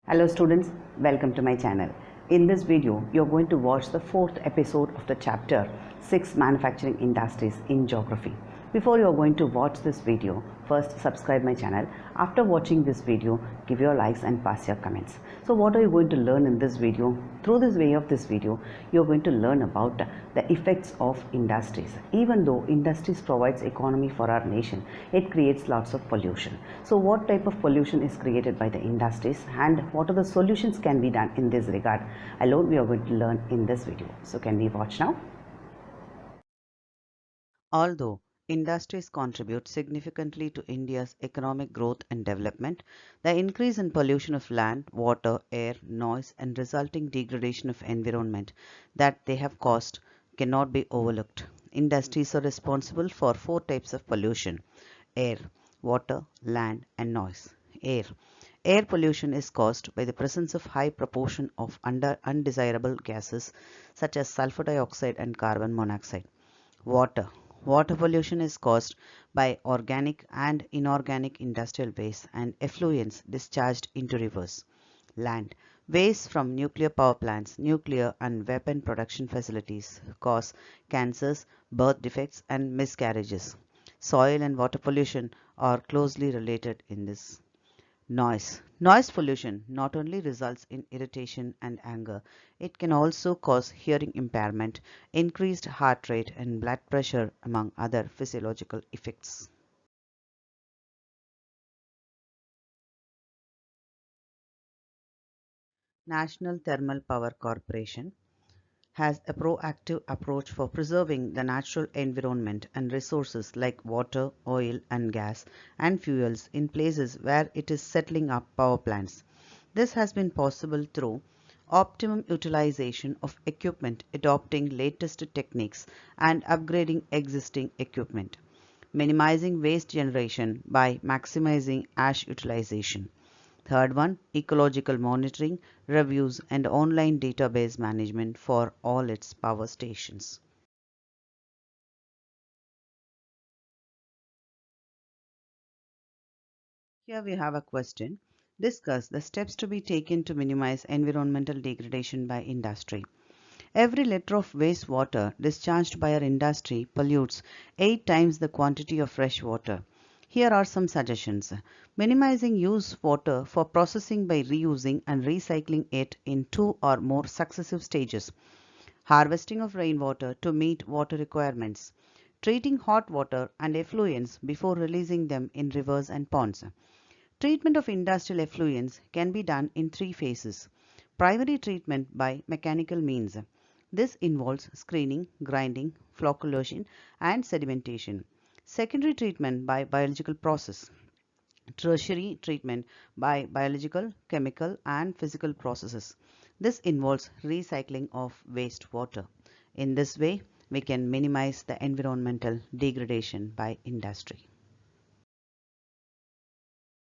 Hello students, welcome to my channel. In this video, you're going to watch the fourth episode of the chapter 6 Manufacturing Industries in Geography. Before you're going to watch this video, first subscribe my channel. After watching this video, give your likes and pass your comments. So what are you going to learn in this video? Through this way of this video, you're going to learn about the effects of industries. Even though industries provides economy for our nation, it creates lots of pollution. So what type of pollution is created by the industries and what are the solutions can be done in this regard alone we are going to learn in this video. So can we watch now? Although industries contribute significantly to India's economic growth and development, the increase in pollution of land, water, air, noise and resulting degradation of environment that they have caused cannot be overlooked. Industries are responsible for four types of pollution: air, water, land and noise. Air. Air pollution is caused by the presence of high proportion of undesirable gases such as sulfur dioxide and carbon monoxide. Water. Water pollution is caused by organic and inorganic industrial waste and effluents discharged into rivers. Land. Waste from nuclear power plants, nuclear and weapon production facilities cause cancers, birth defects and miscarriages. Soil and water pollution are closely related in this. Noise. Noise pollution not only results in irritation and anger, it can also cause hearing impairment, increased heart rate and blood pressure among other physiological effects. National Thermal Power Corporation has a proactive approach for preserving the natural environment and resources like water, oil and gas and fuels in places where it is settling up power plants. This has been possible through optimum utilization of equipment, adopting latest techniques and upgrading existing equipment, minimizing waste generation by maximizing ash utilization. Third one, ecological monitoring, reviews and online database management for all its power stations. Here we have a question. Discuss the steps to be taken to minimize environmental degradation by industry. Every liter of wastewater discharged by our industry pollutes 8 times the quantity of fresh water. Here are some suggestions. Minimizing used water for processing by reusing and recycling it in 2 or more successive stages. Harvesting of rainwater to meet water requirements. Treating hot water and effluents before releasing them in rivers and ponds. Treatment of industrial effluents can be done in 3 phases. Primary treatment by mechanical means. This involves screening, grinding, flocculation and sedimentation. Secondary treatment by biological process. Tertiary treatment by biological, chemical and physical processes. This involves recycling of wastewater. In this way, we can minimize the environmental degradation by industry.